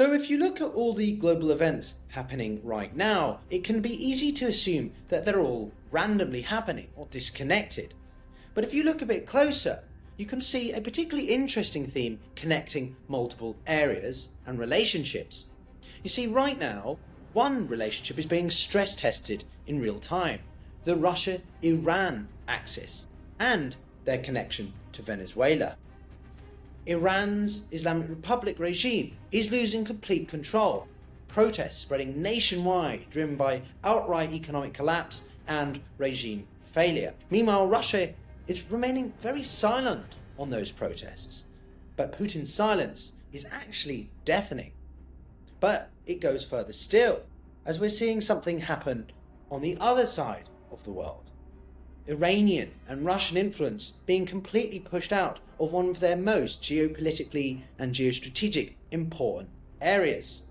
So if you look at all the global events happening right now, it can be easy to assume that they're all randomly happening or disconnected. But if you look a bit closer, you can see a particularly interesting theme connecting multiple areas and relationships. You see, right now, one relationship is being stress tested in real time: the Russia-Iran axis and their connection to Venezuela. Iran's Islamic Republic regime is losing complete control. Protests spreading nationwide, driven by outright economic collapse and regime failure. Meanwhile, Russia is remaining very silent on those protests. But Putin's silence is actually deafening. But it goes further still, as we're seeing something happen on the other side of the world. Iranian and Russian influence being completely pushed out of one of their most geopolitically and geostrategic important areas.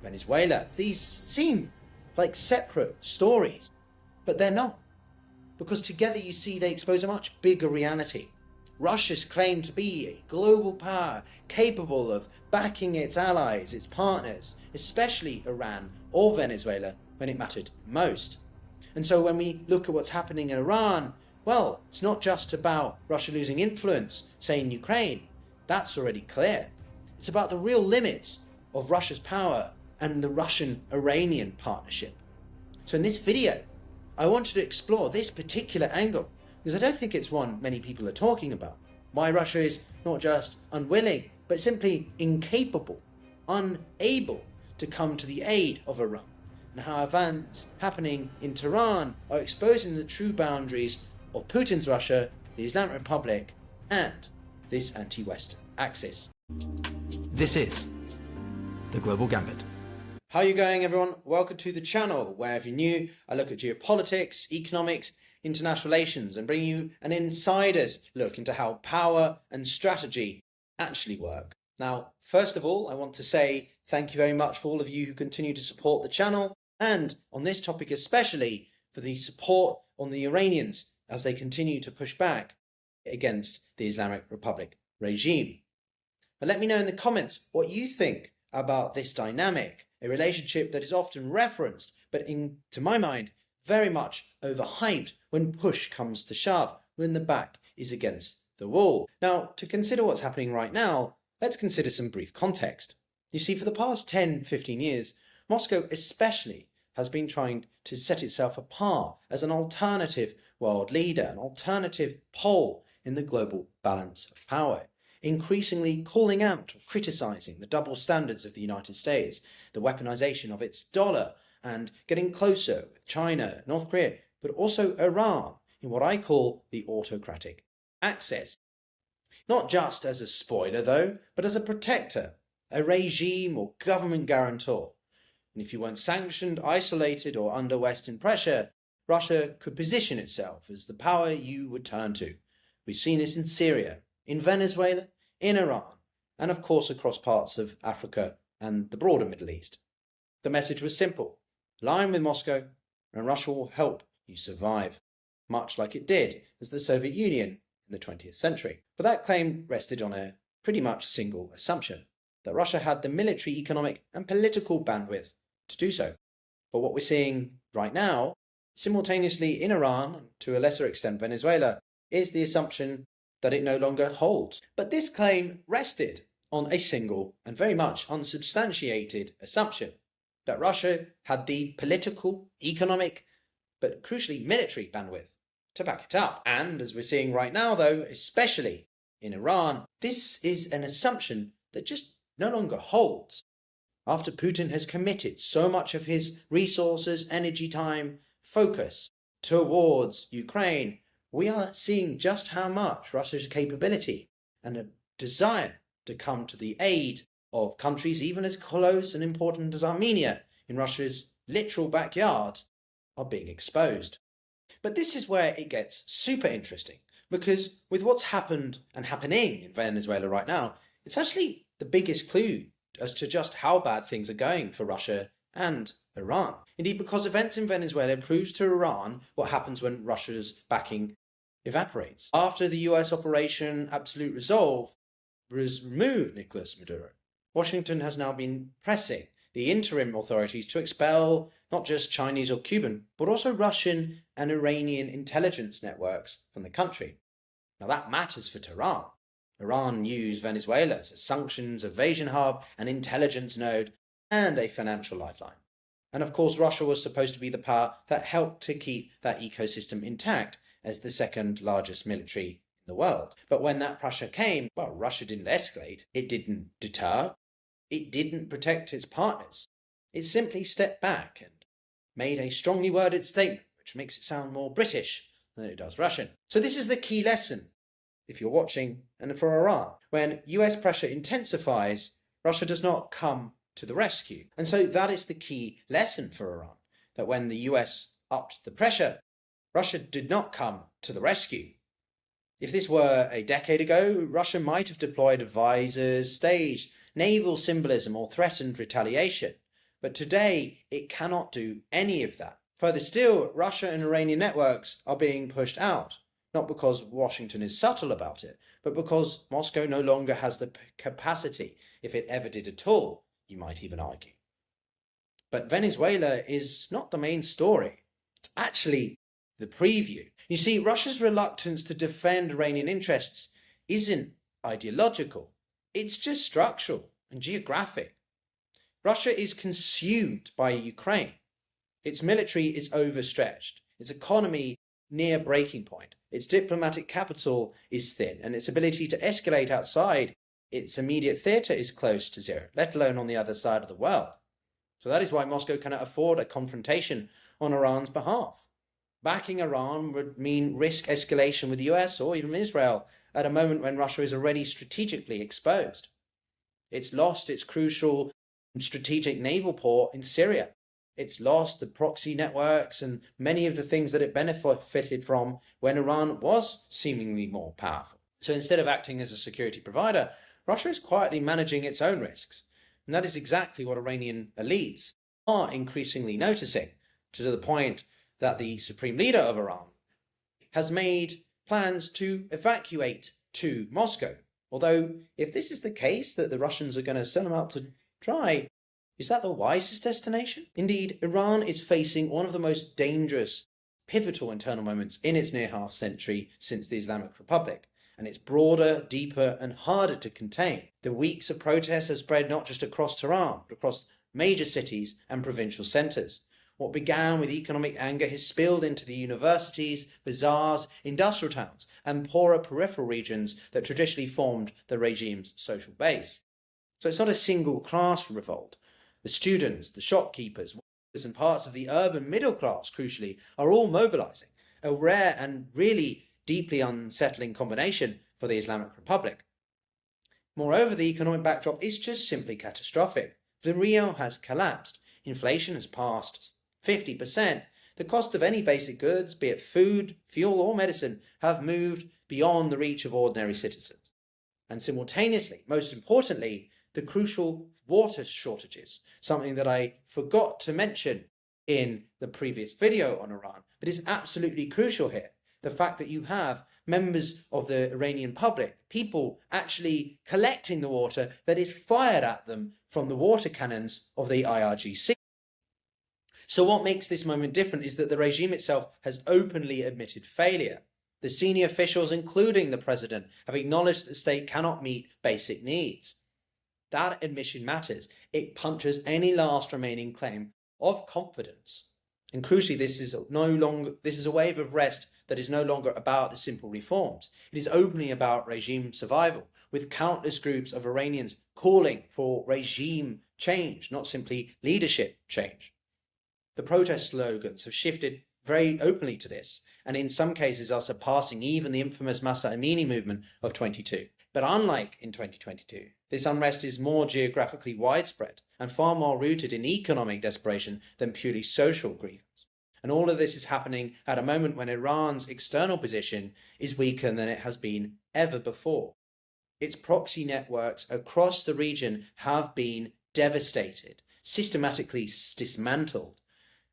Venezuela. These seem like separate stories, but they're not, because together you see they expose a much bigger reality. Russia's claim to be a global power capable of backing its allies, its partners, especially Iran or Venezuela when it mattered most. And so when we look at what's happening in Iran, well, it's not just about Russia losing influence, say in Ukraine. That's already clear. It's about the real limits of Russia's power and the Russian-Iranian partnership. So in this video, I wanted to explore this particular angle, because I don't think it's one many people are talking about. Why Russia is not just unwilling, but simply incapable, unable to come to the aid of Iran, and how events happening in Tehran are exposing the true boundaries of Putin's Russia, the Islamic Republic, and this anti-Western axis. This is The Global Gambit. How are you going, everyone? Welcome to the channel, where if you're new, I look at geopolitics, economics, international relations, and bring you an insider's look into how power and strategy actually work. Now, first of all, I want to say thank you very much for all of you who continue to support the channel, and on this topic especially, for the support on the Iranians as they continue to push back against the Islamic Republic regime. But let me know in the comments what you think about this dynamic, a relationship that is often referenced, but to my mind, very much overhyped when push comes to shove, when the back is against the wall. Now, to consider what's happening right now, let's consider some brief context. You see, for the past 10-15 years, Moscow especially has been trying to set itself apart as an alternative world leader, an alternative pole in the global balance of power, increasingly calling out or criticizing the double standards of the United States, the weaponization of its dollar, and getting closer with China, North Korea, but also Iran in what I call the autocratic axis. Not just as a spoiler though, but as a protector, a regime or government guarantor. And if you weren't sanctioned, isolated, or under Western pressure, Russia could position itself as the power you would turn to. We've seen this in Syria, in Venezuela, in Iran, and of course across parts of Africa and the broader Middle East. The message was simple: align with Moscow and Russia will help you survive, much like it did as the Soviet Union in the 20th century. But that claim rested on a pretty much single assumption, that Russia had the military, economic and political bandwidth to do so. But what we're seeing right now, simultaneously in Iran, and to a lesser extent Venezuela, is the assumption that it no longer holds. But this claim rested on a single and very much unsubstantiated assumption, that Russia had the political, economic, but crucially military bandwidth to back it up. And as we're seeing right now though, especially in Iran, this is an assumption that just no longer holds. After Putin has committed so much of his resources, energy, time, focus towards Ukraine, we are seeing just how much Russia's capability and a desire to come to the aid of countries even as close and important as Armenia in Russia's literal backyard are being exposed. But this is where it gets super interesting, because with what's happened and happening in Venezuela right now, it's actually the biggest clue as to just how bad things are going for Russia and Iran. Indeed, because events in Venezuela proves to Iran what happens when Russia's backing evaporates. After the US Operation Absolute Resolve removed Nicolas Maduro, Washington has now been pressing the interim authorities to expel not just Chinese or Cuban, but also Russian and Iranian intelligence networks from the country. Now that matters for Tehran. Iran used Venezuela as a sanctions evasion hub, an intelligence node, and a financial lifeline. And of course, Russia was supposed to be the power that helped to keep that ecosystem intact as the second largest military in the world. But when that pressure came, well, Russia didn't escalate. It didn't deter. It didn't protect its partners. It simply stepped back and made a strongly worded statement, which makes it sound more British than it does Russian. So this is the key lesson, if you're watching, and for Iran. When US pressure intensifies, Russia does not come to the rescue. And so that is the key lesson for Iran, that when the US upped the pressure, Russia did not come to the rescue. If this were a decade ago, Russia might have deployed advisors, staged naval symbolism, or threatened retaliation. But today, it cannot do any of that. Further still, Russia and Iranian networks are being pushed out, not because Washington is subtle about it, but because Moscow no longer has the capacity, if it ever did at all, you might even argue. But Venezuela is not the main story. It's actually the preview. You see, Russia's reluctance to defend Iranian interests isn't ideological. It's just structural and geographic. Russia is consumed by Ukraine. Its military is overstretched. Its economy near breaking point. Its diplomatic capital is thin, and its ability to escalate outside its immediate theatre is close to zero, let alone on the other side of the world. So that is why Moscow cannot afford a confrontation on Iran's behalf. Backing Iran would mean risk escalation with the US or even Israel at a moment when Russia is already strategically exposed. It's lost its crucial strategic naval port in Syria. It's lost the proxy networks and many of the things that it benefited from when Iran was seemingly more powerful. So instead of acting as a security provider, Russia is quietly managing its own risks. And that is exactly what Iranian elites are increasingly noticing, to the point that the supreme leader of Iran has made plans to evacuate to Moscow. Although, if this is the case, that the Russians are going to send them out to dry, is that the wisest destination? Indeed, Iran is facing one of the most dangerous, pivotal internal moments in its near half century since the Islamic Republic, and it's broader, deeper, and harder to contain. The weeks of protests have spread not just across Tehran, but across major cities and provincial centres. What began with economic anger has spilled into the universities, bazaars, industrial towns, and poorer peripheral regions that traditionally formed the regime's social base. So it's not a single class revolt. The students, the shopkeepers, workers, and parts of the urban middle class, crucially, are all mobilizing, a rare and really deeply unsettling combination for the Islamic Republic. Moreover, the economic backdrop is just simply catastrophic. The rial has collapsed. Inflation has passed 50%. The cost of any basic goods, be it food, fuel, or medicine, have moved beyond the reach of ordinary citizens. And simultaneously, most importantly, the crucial water shortages, something that I forgot to mention in the previous video on Iran, but is absolutely crucial here. The fact that you have members of the Iranian public, people actually collecting the water that is fired at them from the water cannons of the IRGC. So what makes this moment different is that the regime itself has openly admitted failure. The senior officials, including the president, have acknowledged that the state cannot meet basic needs. That admission matters. It punctures any last remaining claim of confidence. And crucially, this is a wave of rest that is no longer about the simple reforms. It is openly about regime survival, with countless groups of Iranians calling for regime change, not simply leadership change. The protest slogans have shifted very openly to this, and in some cases are surpassing even the infamous Masa Amini movement of 22. But unlike in 2022, this unrest is more geographically widespread and far more rooted in economic desperation than purely social grievance. And all of this is happening at a moment when Iran's external position is weaker than it has been ever before. Its proxy networks across the region have been devastated, systematically dismantled.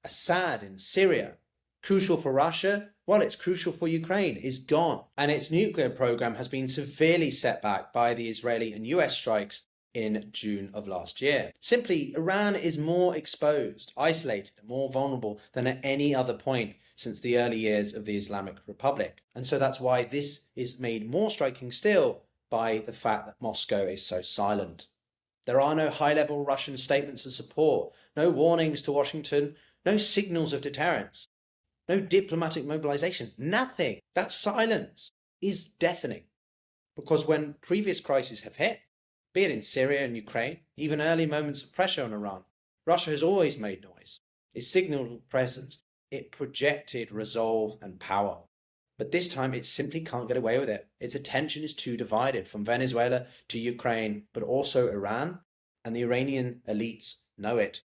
Assad in Syria, crucial for Russia, while it's crucial for Ukraine, is gone. And its nuclear program has been severely set back by the Israeli and US strikes in June of last year. Simply, Iran is more exposed, isolated, and more vulnerable than at any other point since the early years of the Islamic Republic. And so that's why this is made more striking still by the fact that Moscow is so silent. There are no high-level Russian statements of support, no warnings to Washington, no signals of deterrence, no diplomatic mobilization, nothing. That silence is deafening. Because when previous crises have hit, be it in Syria and Ukraine, even early moments of pressure on Iran, Russia has always made noise. It signaled presence. It projected resolve and power. But this time it simply can't get away with it. Its attention is too divided, from Venezuela to Ukraine, but also Iran, and the Iranian elites know it.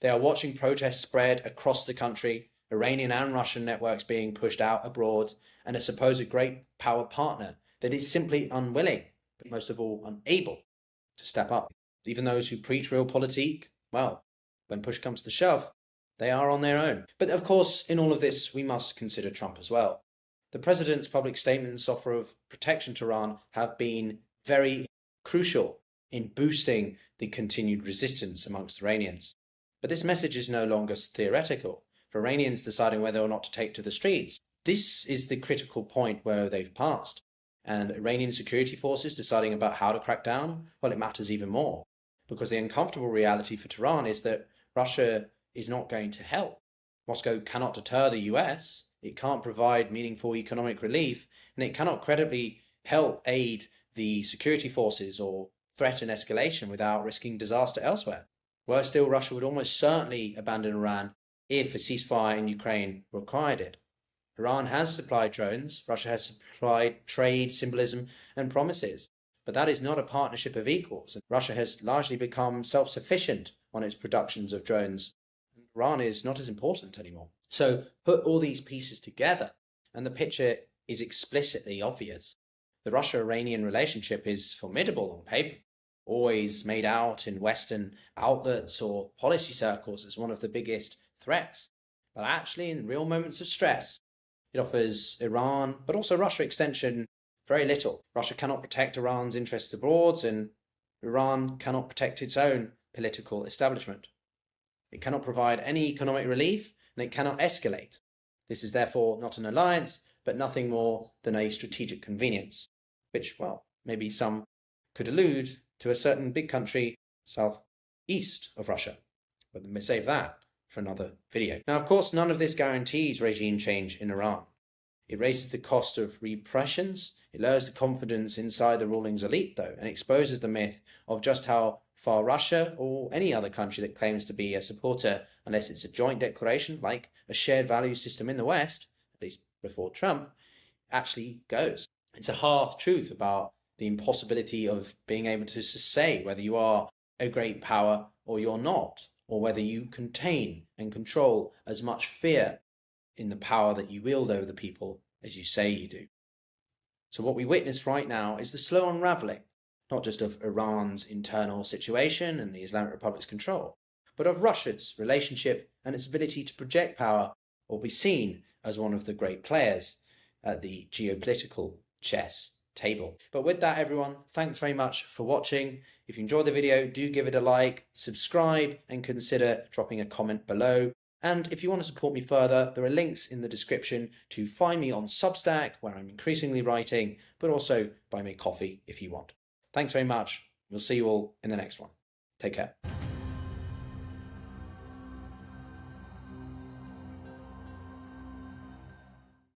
They are watching protests spread across the country, Iranian and Russian networks being pushed out abroad, and a supposed great power partner that is simply unwilling, but most of all unable, to step up. Even those who preach realpolitik, well, when push comes to shove, they are on their own. But of course, in all of this, we must consider Trump as well. The president's public statements offer of protection to Iran have been very crucial in boosting the continued resistance amongst Iranians. But this message is no longer theoretical. For Iranians deciding whether or not to take to the streets, this is the critical point where they've passed. And Iranian security forces deciding about how to crack down, well, it matters even more. Because the uncomfortable reality for Tehran is that Russia is not going to help. Moscow cannot deter the US, it can't provide meaningful economic relief, and it cannot credibly help aid the security forces or threaten escalation without risking disaster elsewhere. Worse still, Russia would almost certainly abandon Iran if a ceasefire in Ukraine required it. Iran has supplied drones, Russia has supplied trade, symbolism, and promises. But that is not a partnership of equals, and Russia has largely become self-sufficient on its productions of drones. Iran is not as important anymore. So put all these pieces together, and the picture is explicitly obvious. The Russia-Iranian relationship is formidable on paper, always made out in Western outlets or policy circles as one of the biggest threats. But actually, in real moments of stress, it offers Iran, but also Russia extension, very little. Russia cannot protect Iran's interests abroad, and Iran cannot protect its own political establishment. It cannot provide any economic relief, and it cannot escalate. This is therefore not an alliance, but nothing more than a strategic convenience, which, well, maybe some could allude to a certain big country southeast of Russia. But let me save that for another video. Now, of course, none of this guarantees regime change in Iran. It raises the cost of repressions, it lowers the confidence inside the ruling's elite, though, and exposes the myth of just how far Russia, or any other country that claims to be a supporter, unless it's a joint declaration like a shared value system in the West, at least before Trump, actually goes. It's a hard truth about the impossibility of being able to say whether you are a great power or you're not, or whether you contain and control as much fear in the power that you wield over the people as you say you do. So what we witness right now is the slow unraveling, not just of Iran's internal situation and the Islamic Republic's control, but of Russia's relationship and its ability to project power or be seen as one of the great players at the geopolitical chess table. But with that, everyone, thanks very much for watching. If you enjoyed the video, do give it a like, subscribe, and consider dropping a comment below. And if you want to support me further, there are links in the description to find me on Substack, where I'm increasingly writing, but also buy me coffee if you want. Thanks very much. We'll see you all in the next one. Take care.